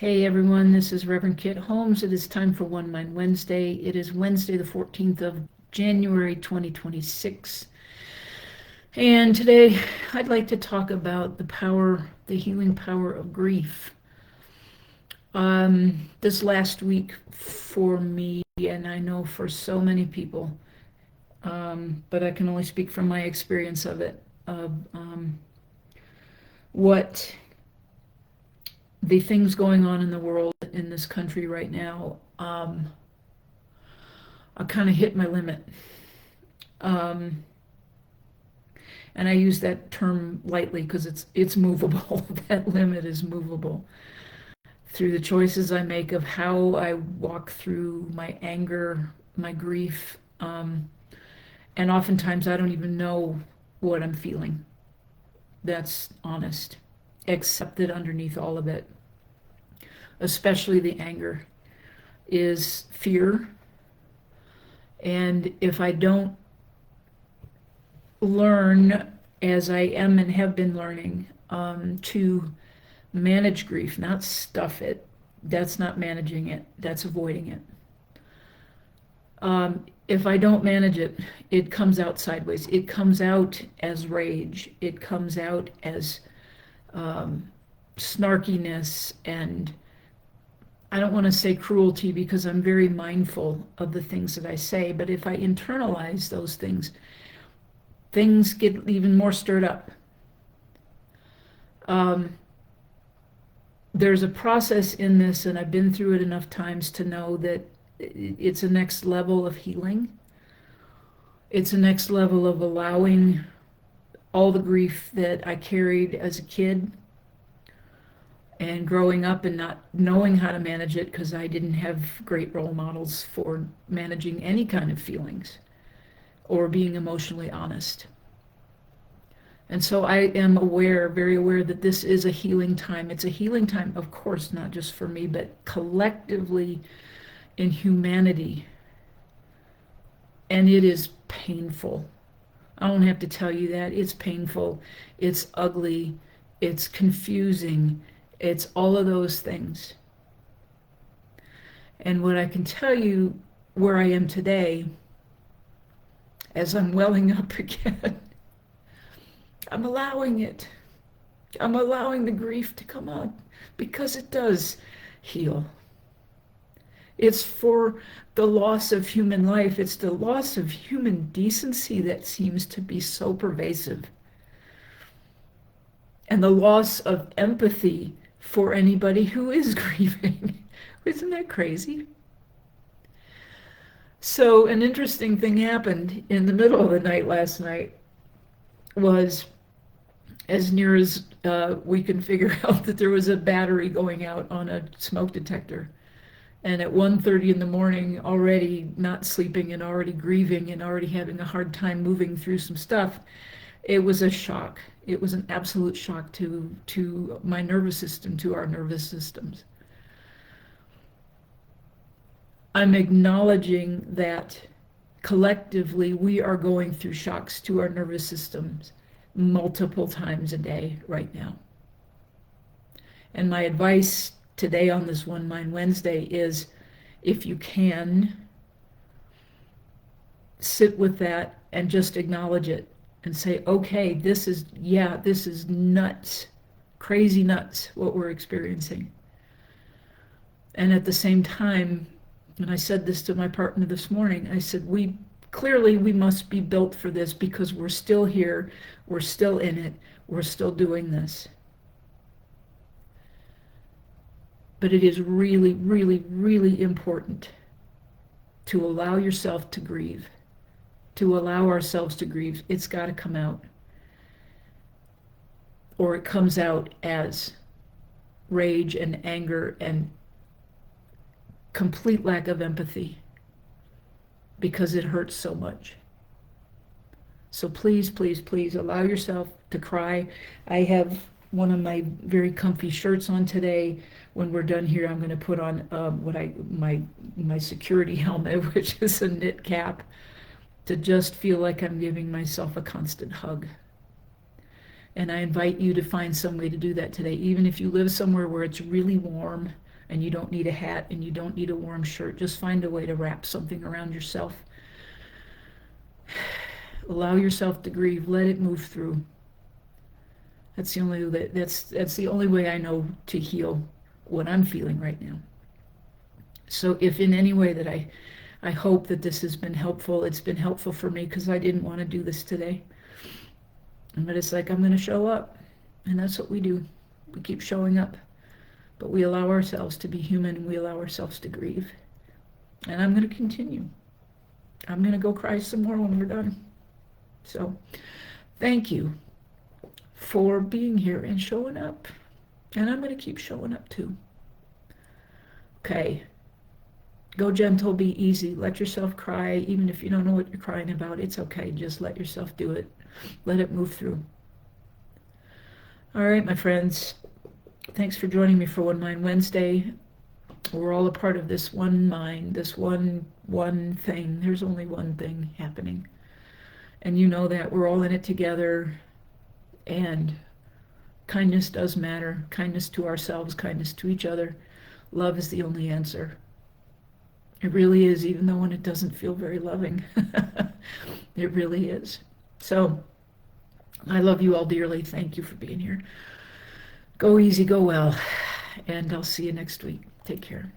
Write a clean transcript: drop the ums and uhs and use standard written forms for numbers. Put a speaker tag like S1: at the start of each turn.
S1: Hey everyone, this is Reverend Kit Holmes. It is time for One Mind Wednesday. It is Wednesday, the 14th of January, 2026. And today I'd like to talk about the healing power of grief. This last week for me, and I know for so many people, but I can only speak from my experience of it, of what the things going on in the world, in this country right now. I kind of hit my limit. Um, and I use that term lightly because it's movable. That limit is movable through the choices I make of how I walk through my anger, my grief, and oftentimes I don't even know what I'm feeling. That's honest. Except that underneath all of it, especially the anger, is fear. And if I don't learn, as I am and have been learning, to manage grief, not stuff it. That's not managing it, that's avoiding it. If I don't manage it, it comes out sideways. It comes out as rage. It comes out as snarkiness, and I don't want to say cruelty because I'm very mindful of the things that I say, but if I internalize those things get even more stirred up. There's a process in this, and I've been through it enough times to know that it's a next level of healing. It's a next level of allowing all the grief that I carried as a kid and growing up and not knowing how to manage it because I didn't have great role models for managing any kind of feelings or being emotionally honest. And so I am aware, very aware, that this is a healing time. It's a healing time, of course, not just for me, but collectively in humanity. And it is painful. I don't have to tell you that. It's painful. It's ugly. It's confusing. It's all of those things. And what I can tell you where I am today, as I'm welling up again, I'm allowing it. I'm allowing the grief to come on because it does heal. It's for the loss of human life. It's the loss of human decency that seems to be so pervasive. And the loss of empathy for anybody who is grieving. Isn't that crazy? So an interesting thing happened in the middle of the night last night. Was as near as we can figure out that there was a battery going out on a smoke detector. And at 1:30 in the morning, already not sleeping and already grieving and already having a hard time moving through some stuff, it was a shock. It was an absolute shock to my nervous system, to our nervous systems. I'm acknowledging that collectively we are going through shocks to our nervous systems multiple times a day right now. And my advice today on this One Mind Wednesday is, if you can, sit with that and just acknowledge it and say, okay, this is nuts, crazy nuts, what we're experiencing. And at the same time, and I said this to my partner this morning, I said, we must be built for this because we're still here, we're still in it, we're still doing this. But it is really, really, really important to allow yourself to grieve, to allow ourselves to grieve. It's got to come out. Or it comes out as rage and anger and complete lack of empathy because it hurts so much. So please, please, please allow yourself to cry. I have one of my very comfy shirts on today. When we're done here, I'm going to put on my security helmet, which is a knit cap, to just feel like I'm giving myself a constant hug. And I invite you to find some way to do that today. Even if you live somewhere where it's really warm, and you don't need a hat, and you don't need a warm shirt. Just find a way to wrap something around yourself. Allow yourself to grieve. Let it move through. That's the only way I know to heal what I'm feeling right now. So if in any way that I hope that this has been helpful, it's been helpful for me because I didn't want to do this today. But it's like I'm going to show up, and that's what we do. We keep showing up, but we allow ourselves to be human, and we allow ourselves to grieve. And I'm going to continue. I'm going to go cry some more when we're done. So thank you for being here and showing up. And I'm going to keep showing up too. Okay. Go gentle, be easy. Let yourself cry. Even if you don't know what you're crying about, it's okay. Just let yourself do it. Let it move through. All right, my friends. Thanks for joining me for One Mind Wednesday. We're all a part of this one mind, this one thing. There's only one thing happening. And you know that we're all in it together. And kindness does matter. Kindness to ourselves, kindness to each other. Love is the only answer. It really is, even though when it doesn't feel very loving. It really is. So, I love you all dearly. Thank you for being here. Go easy, go well. And I'll see you next week. Take care.